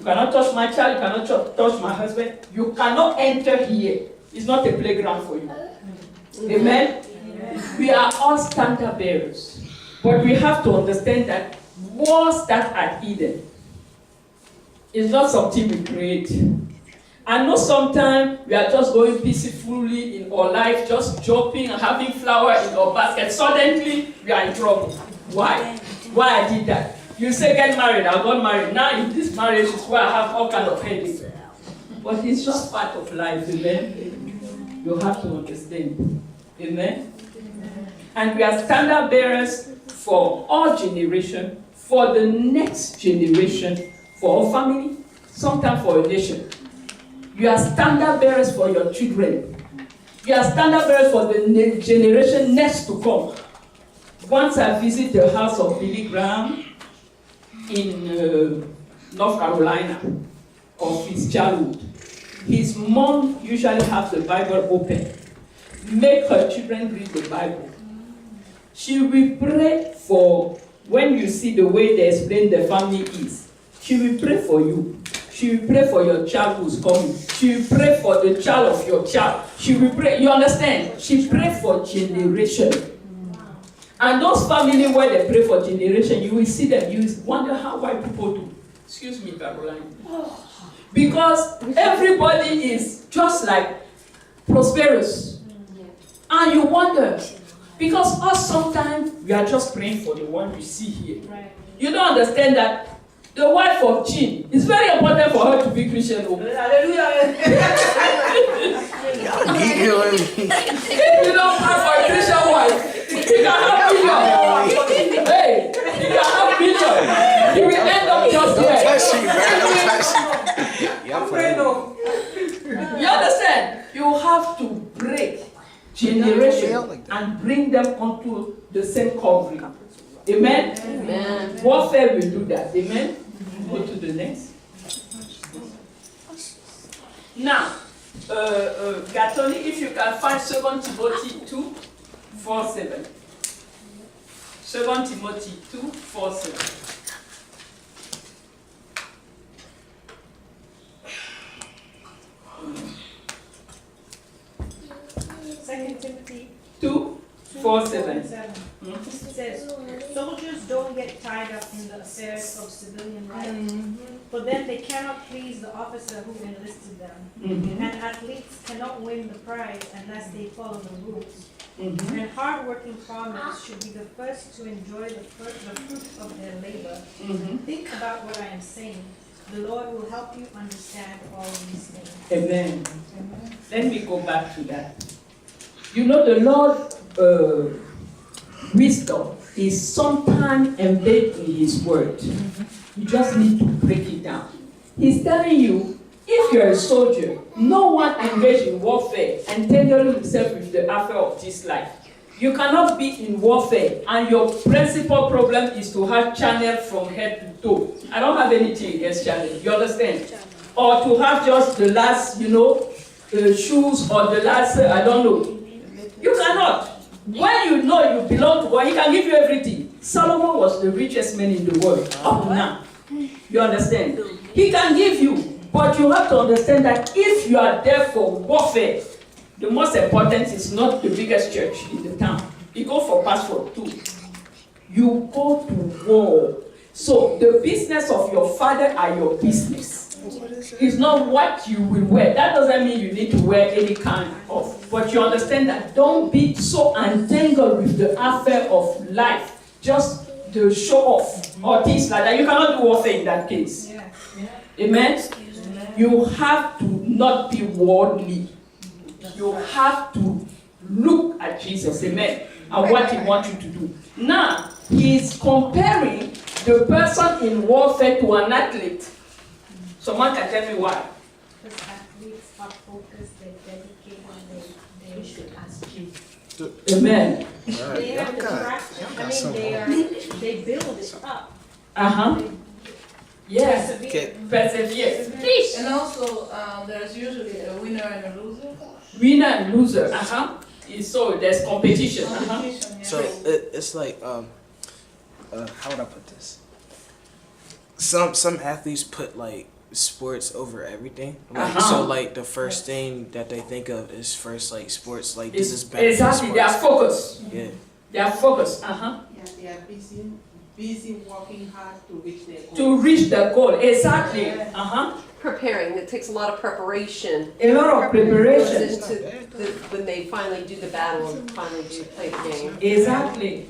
cannot touch my child, you cannot touch my husband. You cannot enter here. It's not a playground for you. Amen? We are all standard bearers. But we have to understand that wars that are hidden is not something we create. I know sometimes we are just going peacefully in our life, just jumping and having flour in our basket. Suddenly, we are in trouble. Why? Why I did that? You say get married, I got married. Now in this marriage is where I have all kind of headaches. But it's just part of life, amen? You have to understand. Amen? And we are standard bearers for our generation, for the next generation, for our family, sometimes for a nation. You are standard bearers for your children. You are standard bearers for the generation next to come. Once I visit the house of Billy Graham in North Carolina, of his childhood, his mom usually has the Bible open. Make her children read the Bible. She will pray for, when you see the way they explain the family is, she will pray for you. She will pray for your child who's coming. She will pray for the child of your child. She will pray, you understand? She pray for generation. And those families where they pray for generation, you will see them, you will wonder how white people do. Excuse me, Caroline. Because everybody is just like prosperous. And you wonder, because us sometimes we are just praying for the one we see here. Right. You don't understand that the wife of Jean, it's very important for her to be Christian. Hallelujah. If you don't pray for a Christian wife, you can have million. Hey, you can have million. You will end up just there. You understand? You have to break generation and bring them onto the same covering. Amen? Amen. Warfare will do that. Amen? Go to the next. Now, Gatoni, if you can find 2 Timothy 2:4-7. 2 Timothy 2:4-7. 2 Timothy 2:4-7. It says, soldiers don't get tied up in the affairs of civilian life, for then they cannot please the officer who enlisted them. And athletes cannot win the prize unless they follow the rules. And hard-working farmers should be the first to enjoy the fruit of their labor. Think about what I am saying. The Lord will help you understand all these things. Amen. Let me go back to that. You know, the Lord wisdom is sometimes embedded in His word. You just need to break it down. He's telling you, if you're a soldier, no one engaged in warfare entangling himself with the affair of this life. You cannot be in warfare and your principal problem is to have channel from head to toe. I don't have anything against channel, you understand? Or to have just the last, shoes or the last, I don't know. You cannot. When you know you belong to God, He can give you everything. Solomon was the richest man in the world up now. You understand? He can give you, but you have to understand that if you are there for warfare, the most important is not the biggest church in the town. You go for passport too. You go to war. So the business of your father are your business. It's not what you will wear. That doesn't mean you need to wear any kind of. But you understand that don't be so entangled with the affair of life. Just the show off or things like that. You cannot do warfare in that case. Yeah. Yeah. Amen? You have to not be worldly. You have to look at Jesus. Amen? And what He wants you to do. Now, He's comparing the person in warfare to an athlete. Someone can tell me why. Because athletes are focused, they're dedicated, they should ask you. Amen. They have the track, they build it up. Yes. Persevere. And also, there's usually a winner and a loser. Winner and loser. So there's competition. Yeah. So it's like, how would I put this? Some athletes put like sports over everything. Like, Uh-huh. so like the first thing that they think of is first like sports. Like this is better. Exactly, they are focused. Yeah. They are focused. Uh-huh. Yeah, they are busy working hard to reach their goal. To reach the goal. Exactly. Uh-huh. Preparing, it takes a lot of preparation. A lot of preparation. When they finally do the battle and finally do play the game. Exactly.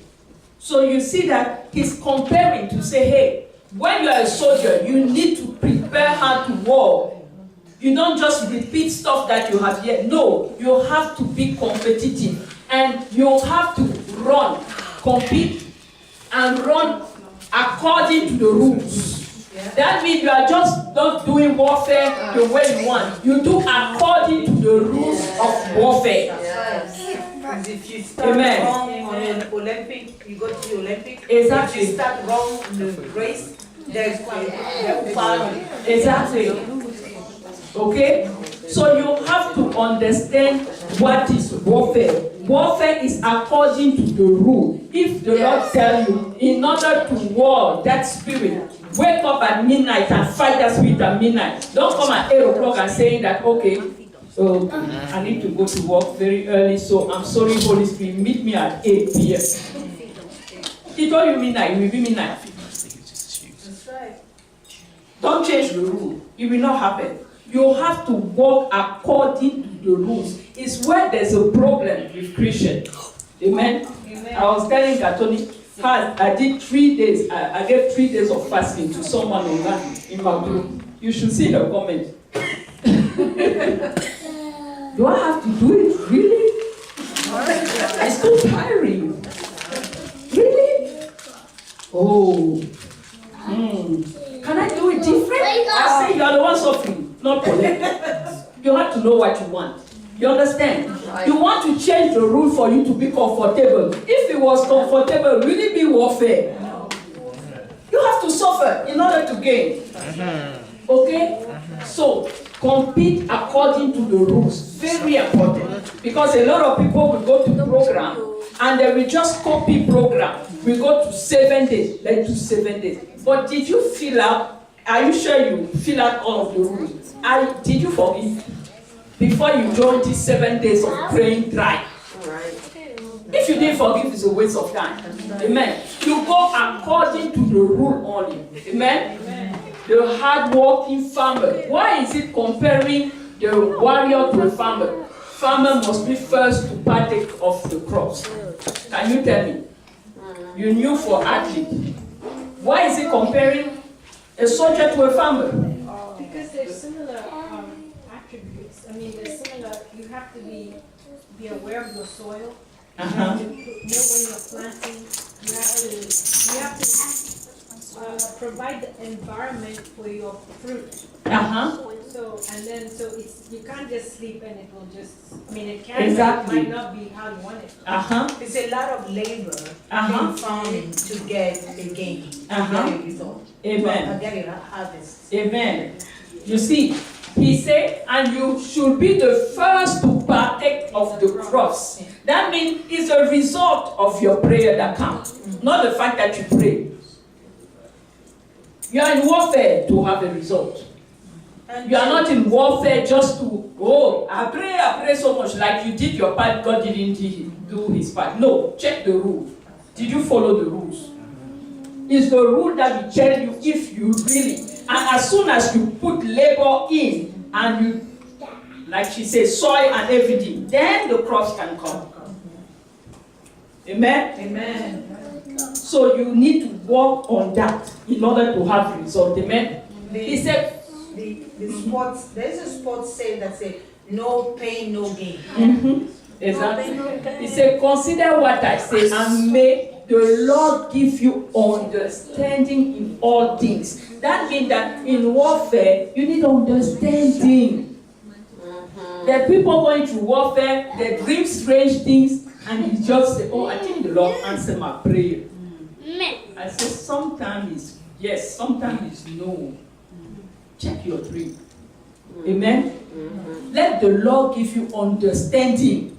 So you see that he's comparing to say, hey, when you are a soldier, you need to prepare hard to war. You don't just repeat stuff that you have here. No, you have to be competitive. And you have to run, compete, and run according to the rules. That means you are just not doing warfare the way you want. You do according to the rules of warfare. And if you start Amen. wrong on an Olympic, you go to the Olympic. Exactly. If you start wrong in the race, there's one follow. Exactly. Okay? So you have to understand what is warfare. Warfare is according to the rule. If the Lord tell you, in order to war that spirit, wake up at midnight and fight that spirit at midnight. Don't come at 8 o'clock and saying that, okay, so I need to go to work very early, so I'm sorry, Holy Spirit, meet me at 8 p.m. He told you midnight, it will be midnight. That's right. Don't change the rule. It will not happen. You have to walk according to the rules. It's where there's a problem with Christian. Amen? Amen. I was telling Katoni, I did 3 days, I gave 3 days of fasting to someone online in my group. You should see the comment. Do I have to do it? Really? It's too tiring. Really? Oh. Can I do it different? I say you are the one suffering, not collect. You have to know what you want. You understand? You want to change the rule for you to be comfortable. If it was comfortable, will it be warfare? You have to suffer in order to gain. Okay? So, compete according to the rules. Very important. Because a lot of people will go to the program and they will just copy program. We go to 7 days. Let's do 7 days. But did you fill out? Are you sure you fill out all of the rules? Did you forgive? Before you join these 7 days of praying drive. If you didn't forgive, it's a waste of time. Amen. You go according to the rule only. Amen. The hard-working farmer. Why is it comparing the warrior to a farmer? Farmer must be first to partake of the crops. Can you tell me? You knew for athlete. Why is it comparing a soldier to a farmer? Because there's similar attributes. I mean, there's similar. You have to be aware of your soil. You have to know when you're planting. You have to provide the environment for your fruit. So it's you can't just sleep and it will just. I mean, it can. Exactly. It might not be how you want it. It's a lot of labor in farming to get a gain, to get a result. Amen. To get a harvest. Amen. You see, he said, and you should be the first to partake of the crops. That means it's a result of your prayer that counts, not the fact that you pray. You are in warfare to have a result. You are not in warfare just to, I pray so much, like you did your part, God didn't do his part. No, check the rule. Did you follow the rules? It's the rule that will tell you if you really, and as soon as you put labor in, and you, like she says, soil and everything, then the crops can come. Amen? Amen. So you need to work on that in order to have result. Amen? He said, the sports, there's a sports saying that says, no pain, no gain. Exactly. He said, consider what I say, and may the Lord give you understanding in all things. That means that in warfare, you need understanding. There are people going through warfare, they dream strange things, and you just say, oh, I think the Lord answered my prayer. I say, sometimes it's yes, sometimes it's no. Check your dream. Amen? Let the Lord give you understanding.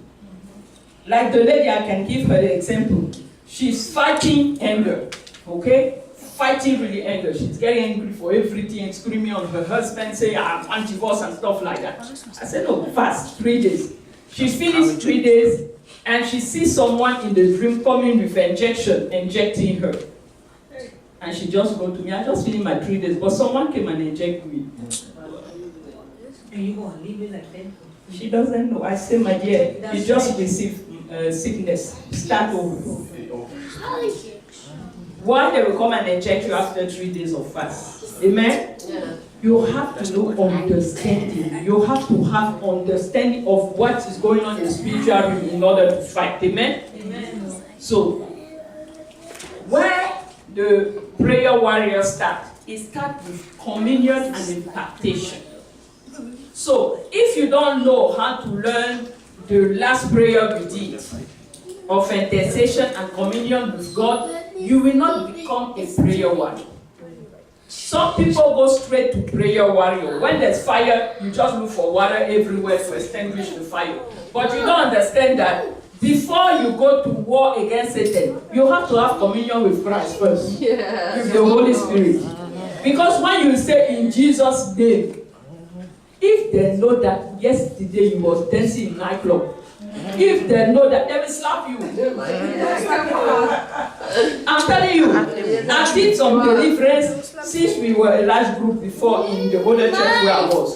Like the lady, I can give her the example. She's fighting anger. Okay? fighting really angry. She's getting angry for everything, screaming on her husband, saying, I want divorce and stuff like that. I said, no, fast, 3 days. She's finished 3 days, and she sees someone in the dream coming with injecting her. And she just wrote to me, I just finished my 3 days, but someone came and injected me. And you gonna leave it like that? She doesn't know. I say, my dear, you just received sickness. Start over. Why they will come and inject you after 3 days of fast? Amen? Yeah. You have to know understanding. You have to have understanding of what is going on in the spiritual realm in order to fight. Amen? Amen. So, where the prayer warriors start, it starts with communion and impartation. So, if you don't know how to learn the last prayer we did of intercession and communion with God, you will not become a prayer warrior. Some people go straight to prayer warrior. When there's fire, you just look for water everywhere to extinguish the fire. But you don't understand that before you go to war against Satan, you have to have communion with Christ first. Yeah. With the Holy Spirit. Because when you say in Jesus' name, if they know that yesterday you was dancing in nightclub, if they know that, they will slap you. I'm telling you, I did some deliverance since we were a large group before in the older church where I was.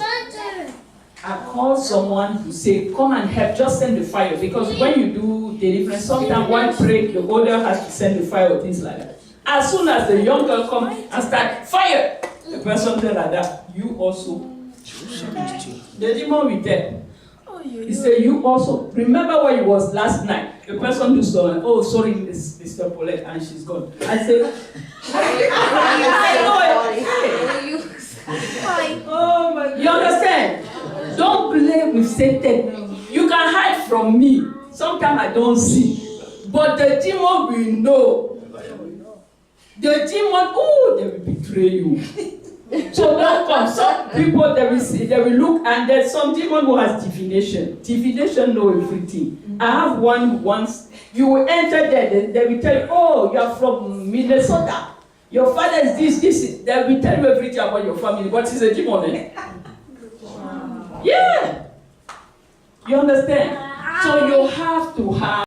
I called someone to say, come and help, just send the fire. Because when you do deliverance, sometimes one pray, the older has to send the fire or things like that. As soon as the young girl come and start, fire! The person said like that, you also. The demon will tell. He said, you also. Remember where you was last night? The person do so, oh, sorry, Mr. Paulette, and she's gone. I said, I know it. Oh my God. You understand? Don't play with Satan. You can hide from me. Sometimes I don't see. But the demon will know. The demon, oh, they will betray you. So don't come. Some people they will see, they will look, and there's some demon who has divination. Divination know everything. I have one once. You will enter there, they will tell you, oh, you are from Minnesota. Your father is this. They will tell you everything about your family, but it's a demon. Eh? Yeah. You understand? So you have to have